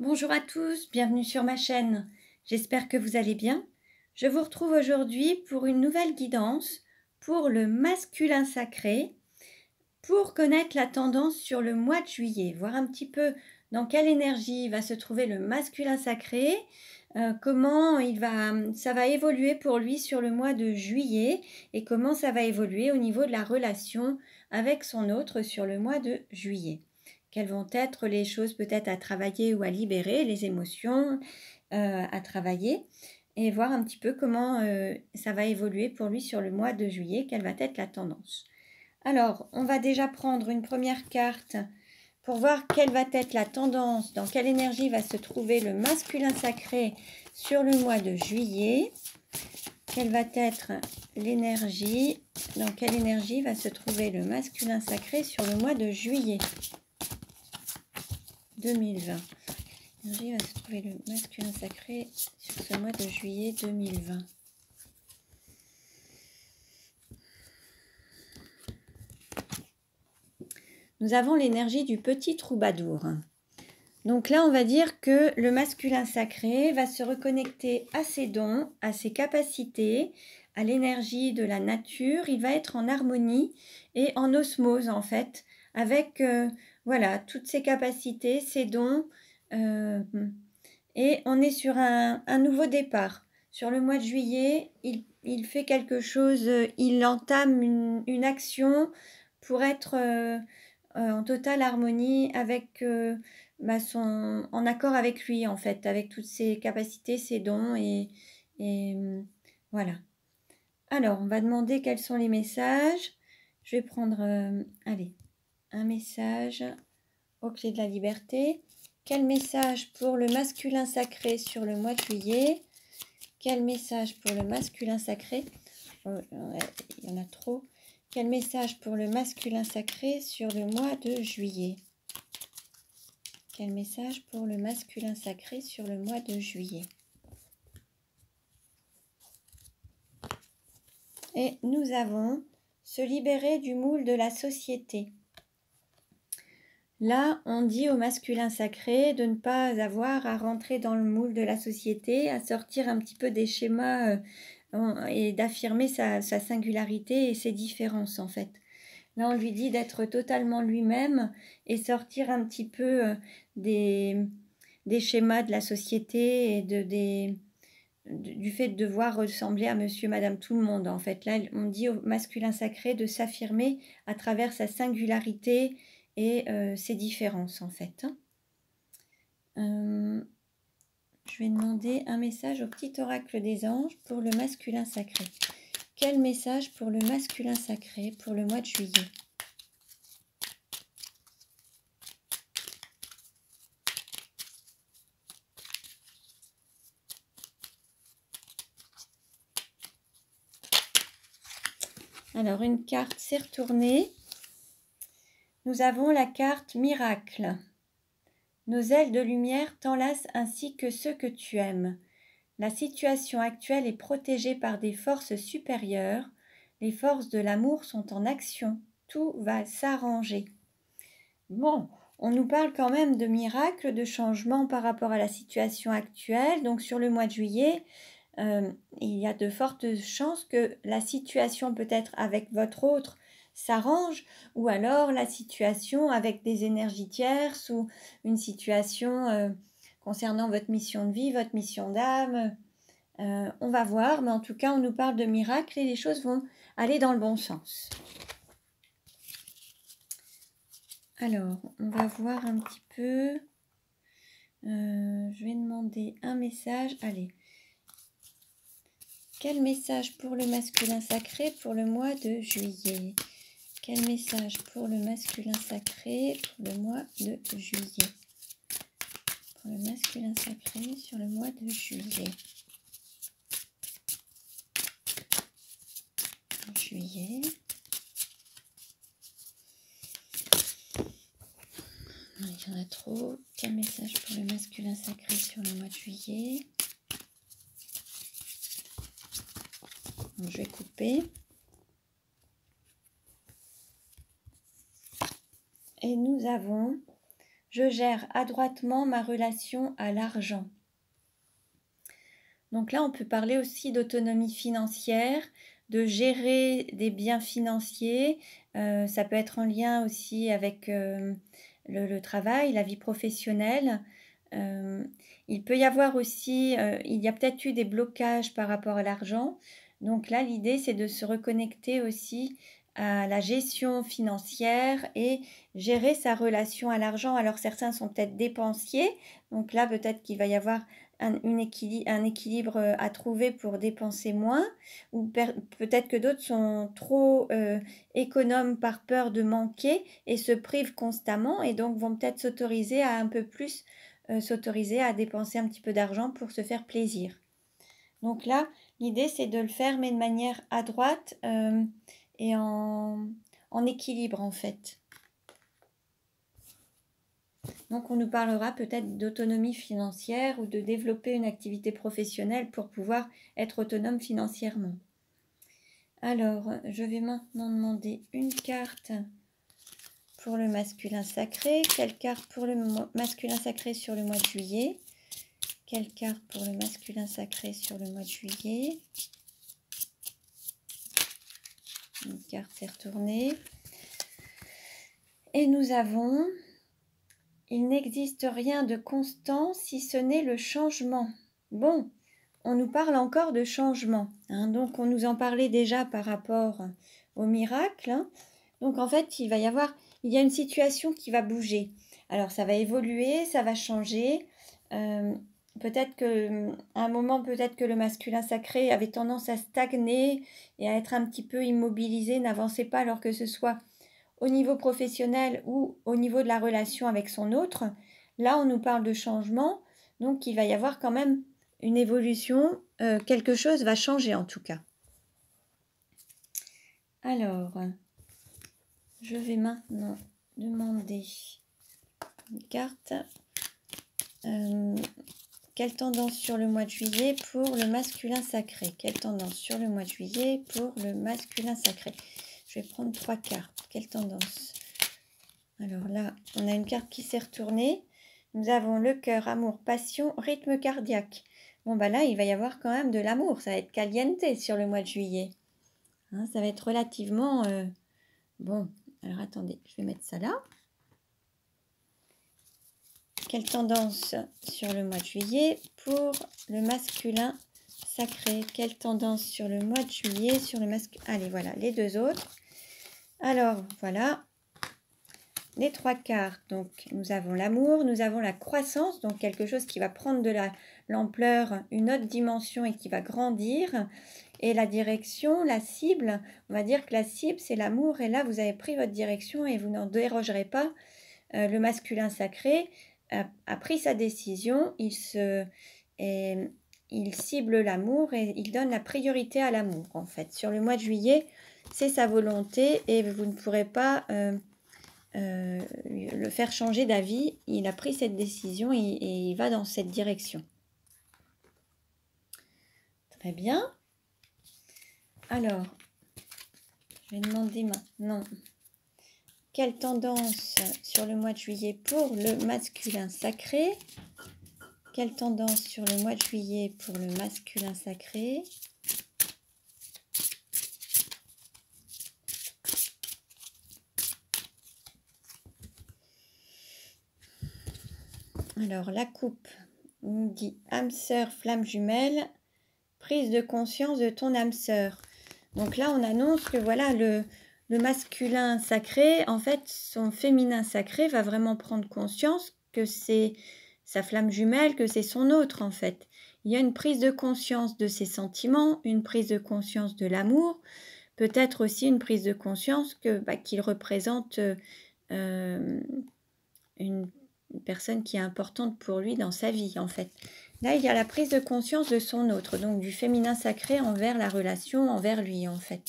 Bonjour à tous, bienvenue sur ma chaîne. J'espère que vous allez bien. Je vous retrouve aujourd'hui pour une nouvelle guidance pour le masculin sacré, pour connaître la tendance sur le mois de juillet, voir un petit peu dans quelle énergie va se trouver le masculin sacré, comment ça va évoluer pour lui sur le mois de juillet et comment ça va évoluer au niveau de la relation avec son autre sur le mois de juillet. Quelles vont être les choses peut-être à travailler ou à libérer, les émotions à travailler et voir un petit peu comment ça va évoluer pour lui sur le mois de juillet, quelle va être la tendance. Alors, on va déjà prendre une première carte pour voir quelle va être la tendance, dans quelle énergie va se trouver le masculin sacré sur le mois de juillet. Quelle va être l'énergie, dans quelle énergie va se trouver le masculin sacré sur le mois de juillet 2020. L'énergie va se trouver le masculin sacré sur ce mois de juillet 2020. Nous avons l'énergie du petit troubadour. Donc là, on va dire que le masculin sacré va se reconnecter à ses dons, à ses capacités, à l'énergie de la nature. Il va être en harmonie et en osmose, en fait, avec voilà, toutes ses capacités, ses dons. Et on est sur un nouveau départ. Sur le mois de juillet, il fait quelque chose, il entame une action pour être en totale harmonie avec en accord avec lui, en fait, avec toutes ses capacités, ses dons et voilà. Alors, on va demander quels sont les messages. Je vais prendre, allez, un message aux clés de la liberté. Quel message pour le masculin sacré sur le mois de juillet? Quel message pour le masculin sacré? Il y en a trop. Quel message pour le masculin sacré sur le mois de juillet? Quel message pour le masculin sacré sur le mois de juillet? Et nous avons se libérer du moule de la société. Là, on dit au masculin sacré de ne pas avoir à rentrer dans le moule de la société, à sortir un petit peu des schémas et d'affirmer sa singularité et ses différences, en fait. Là, on lui dit d'être totalement lui-même et sortir un petit peu des schémas de la société et du fait de devoir ressembler à monsieur, madame, tout le monde. En fait, là, on dit au masculin sacré de s'affirmer à travers sa singularité et ses différences, en fait. Je vais demander un message au petit oracle des anges pour le masculin sacré. Quel message pour le masculin sacré pour le mois de juillet? Alors, une carte s'est retournée. Nous avons la carte miracle. Nos ailes de lumière t'enlacent ainsi que ceux que tu aimes. La situation actuelle est protégée par des forces supérieures. Les forces de l'amour sont en action. Tout va s'arranger. Bon, on nous parle quand même de miracles, de changements par rapport à la situation actuelle. Donc sur le mois de juillet, il y a de fortes chances que la situation peut-être avec votre autre s'arrange, ou alors la situation avec des énergies tierces, ou une situation concernant votre mission de vie, votre mission d'âme. On va voir, mais en tout cas, on nous parle de miracles et les choses vont aller dans le bon sens. Alors, on va voir un petit peu. Je vais demander un message. Allez. Quel message pour le masculin sacré pour le mois de juillet? Quel message pour le masculin sacré pour le mois de juillet? Pour le masculin sacré sur le mois de juillet. Juillet. Il y en a trop. Quel message pour le masculin sacré sur le mois de juillet? Donc, je vais couper. Et nous avons je gère adroitement ma relation à l'argent. Donc là, on peut parler aussi d'autonomie financière, de gérer des biens financiers. Ça peut être en lien aussi avec le travail, la vie professionnelle. Il peut y avoir aussi, il y a peut-être eu des blocages par rapport à l'argent. Donc là, l'idée, c'est de se reconnecter aussi à la gestion financière et gérer sa relation à l'argent. Alors certains sont peut-être dépensiers, donc là, peut-être qu'il va y avoir un équilibre à trouver pour dépenser moins, ou peut-être que d'autres sont trop économes par peur de manquer et se privent constamment et donc vont peut-être s'autoriser à un peu plus s'autoriser à dépenser un petit peu d'argent pour se faire plaisir. Donc là, l'idée c'est de le faire mais de manière adroite et en équilibre en fait. Donc on nous parlera peut-être d'autonomie financière ou de développer une activité professionnelle pour pouvoir être autonome financièrement. Alors, je vais maintenant demander une carte pour le masculin sacré. Quelle carte pour le masculin sacré sur le mois de juillet? Quelle carte pour le masculin sacré sur le mois de juillet? Une carte s'est retournée. Et nous avons... Il n'existe rien de constant si ce n'est le changement. Bon, on nous parle encore de changement. Hein, donc, on nous en parlait déjà par rapport au miracle. Hein. Donc, en fait, il y a une situation qui va bouger. Alors, ça va évoluer, ça va changer. Peut-être que, à un moment, peut-être que le masculin sacré avait tendance à stagner et à être un petit peu immobilisé, n'avançait pas, alors que ce soit au niveau professionnel ou au niveau de la relation avec son autre. Là, on nous parle de changement, donc il va y avoir quand même une évolution, quelque chose va changer en tout cas. Alors, je vais maintenant demander une carte. Quelle tendance sur le mois de juillet pour le masculin sacré? Quelle tendance sur le mois de juillet pour le masculin sacré? Je vais prendre 3 cartes. Quelle tendance? Alors là, on a une carte qui s'est retournée. Nous avons le cœur, amour, passion, rythme cardiaque. Bon, bah là, il va y avoir quand même de l'amour. Ça va être caliente sur le mois de juillet. Hein, ça va être relativement... Bon, alors attendez, je vais mettre ça là. Quelle tendance sur le mois de juillet pour le masculin sacré? Quelle tendance sur le mois de juillet sur le masculin? Allez, voilà, les deux autres. Alors, voilà. Les 3 cartes, donc nous avons l'amour, nous avons la croissance, donc quelque chose qui va prendre de l'ampleur, une autre dimension et qui va grandir. Et la direction, la cible, on va dire que la cible c'est l'amour et là vous avez pris votre direction et vous n'en dérogerez pas. Le masculin sacré a pris sa décision, il cible l'amour et il donne la priorité à l'amour en fait. Sur le mois de juillet, c'est sa volonté et vous ne pourrez pas... le faire changer d'avis. Il a pris cette décision et il va dans cette direction. Très bien. Alors, je vais demander maintenant quelle tendance sur le mois de juillet pour le masculin sacré? Quelle tendance sur le mois de juillet pour le masculin sacré? Alors, la coupe nous dit âme sœur, flamme jumelle, prise de conscience de ton âme sœur. Donc là, on annonce que voilà, le masculin sacré, en fait, son féminin sacré va vraiment prendre conscience que c'est sa flamme jumelle, que c'est son autre, en fait. Il y a une prise de conscience de ses sentiments, une prise de conscience de l'amour, peut-être aussi une prise de conscience qu'il représente une personne qui est importante pour lui dans sa vie, en fait. Là, il y a la prise de conscience de son autre, donc du féminin sacré envers la relation, envers lui, en fait.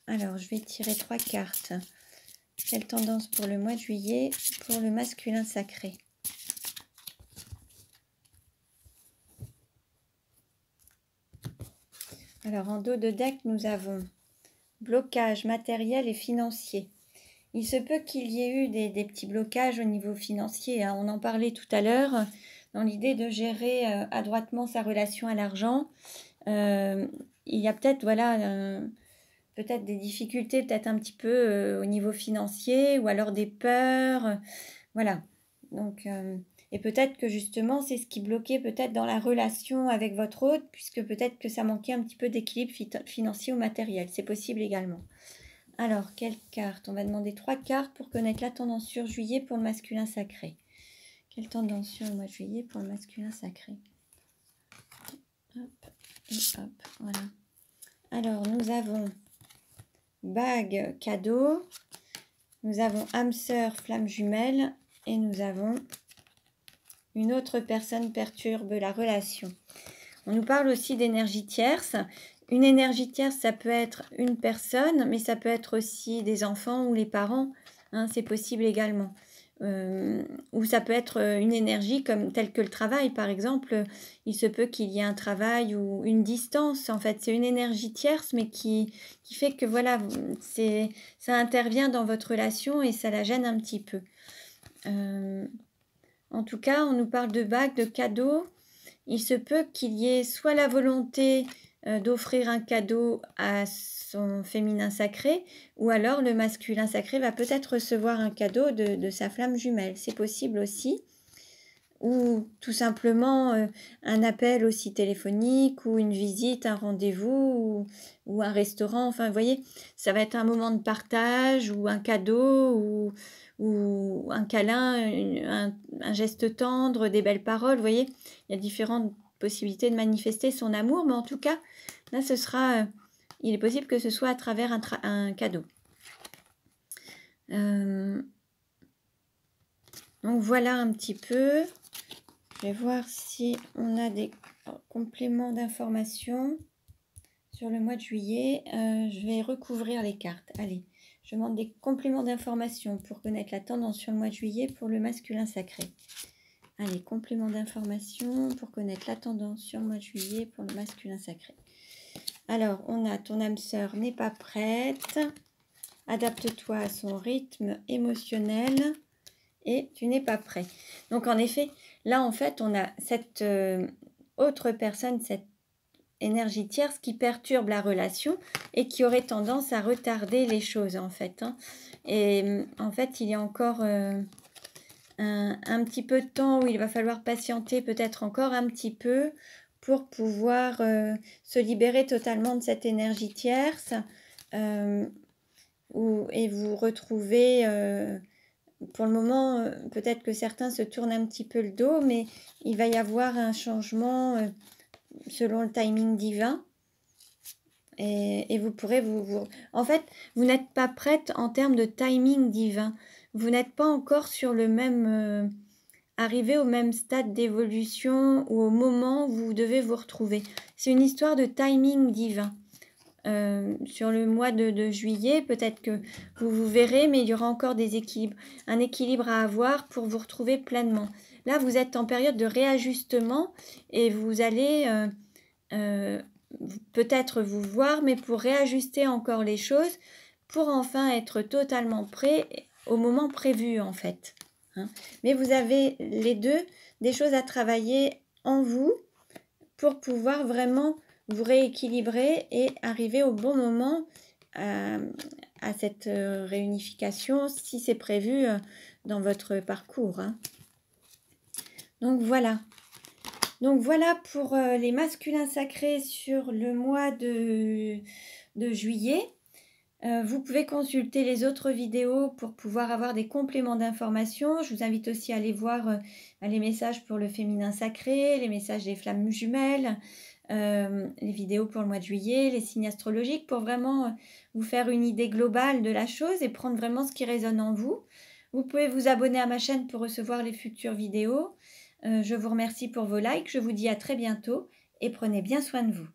Alors, je vais tirer 3 cartes. Quelle tendance pour le mois de juillet pour le masculin sacré? Alors, en dos de deck, nous avons blocage matériel et financier. il se peut qu'il y ait eu des petits blocages au niveau financier, hein. On en parlait tout à l'heure, dans l'idée de gérer adroitement sa relation à l'argent. Il y a peut-être, voilà, peut-être des difficultés, peut-être un petit peu au niveau financier, ou alors des peurs, voilà. Donc, et peut-être que justement, c'est ce qui bloquait peut-être dans la relation avec votre hôte, puisque peut-être que ça manquait un petit peu d'équilibre financier ou matériel. C'est possible également. Alors, quelle carte? On va demander 3 cartes pour connaître la tendance sur juillet pour le masculin sacré. Quelle tendance sur le mois de juillet pour le masculin sacré? Hop, et hop, voilà. Alors, nous avons bague cadeau, nous avons âme sœur flamme jumelle, et nous avons une autre personne perturbe la relation. On nous parle aussi d'énergie tierce. Une énergie tierce, ça peut être une personne, mais ça peut être aussi des enfants ou les parents, hein, c'est possible également. Ou ça peut être une énergie comme telle que le travail, par exemple. Il se peut qu'il y ait un travail ou une distance. En fait, c'est une énergie tierce, mais qui fait que voilà, ça intervient dans votre relation et ça la gêne un petit peu. En tout cas, on nous parle de bagues, de cadeaux. Il se peut qu'il y ait soit la volonté d'offrir un cadeau à son féminin sacré, ou alors le masculin sacré va peut-être recevoir un cadeau de sa flamme jumelle. C'est possible aussi. Ou tout simplement un appel aussi téléphonique, ou une visite, un rendez-vous, ou un restaurant. Enfin, vous voyez, ça va être un moment de partage, ou un cadeau, ou un câlin, un geste tendre, des belles paroles. Vous voyez, il y a différentes possibilités de manifester son amour, mais en tout cas, là, ce sera, il est possible que ce soit à travers un cadeau. Donc voilà un petit peu. Je vais voir si on a des compléments d'informations sur le mois de juillet. Je vais recouvrir les cartes. Allez, je demande des compléments d'informations pour connaître la tendance sur le mois de juillet pour le masculin sacré. Allez, compléments d'informations pour connaître la tendance sur le mois de juillet pour le masculin sacré. Alors, on a ton âme sœur n'est pas prête. Adapte-toi à son rythme émotionnel. Et tu n'es pas prêt. Donc, en effet, là, en fait, on a cette autre personne, cette énergie tierce qui perturbe la relation et qui aurait tendance à retarder les choses, en fait. Hein. Et en fait, il y a encore un petit peu de temps où il va falloir patienter peut-être encore un petit peu pour pouvoir se libérer totalement de cette énergie tierce et vous retrouver... pour le moment, peut-être que certains se tournent un petit peu le dos, mais il va y avoir un changement selon le timing divin. Et vous pourrez En fait, vous n'êtes pas prête en termes de timing divin. Vous n'êtes pas encore sur le même... arrivé au même stade d'évolution ou au moment où vous devez vous retrouver. C'est une histoire de timing divin. Sur le mois de juillet, peut-être que vous verrez, mais il y aura encore des équilibres, un équilibre à avoir pour vous retrouver pleinement. Là, vous êtes en période de réajustement et vous allez peut-être vous voir, mais pour réajuster encore les choses, pour enfin être totalement prêt au moment prévu en fait. Hein. Mais vous avez les deux des choses à travailler en vous pour pouvoir vraiment vous rééquilibrer et arriver au bon moment à cette réunification si c'est prévu dans votre parcours. Hein. Donc voilà. Donc voilà pour les masculins sacrés sur le mois de juillet. Vous pouvez consulter les autres vidéos pour pouvoir avoir des compléments d'informations. Je vous invite aussi à aller voir les messages pour le féminin sacré, les messages des flammes jumelles, les vidéos pour le mois de juillet, les signes astrologiques pour vraiment vous faire une idée globale de la chose et prendre vraiment ce qui résonne en vous. Vous pouvez vous abonner à ma chaîne pour recevoir les futures vidéos. Je vous remercie pour vos likes. Je vous dis à très bientôt et prenez bien soin de vous.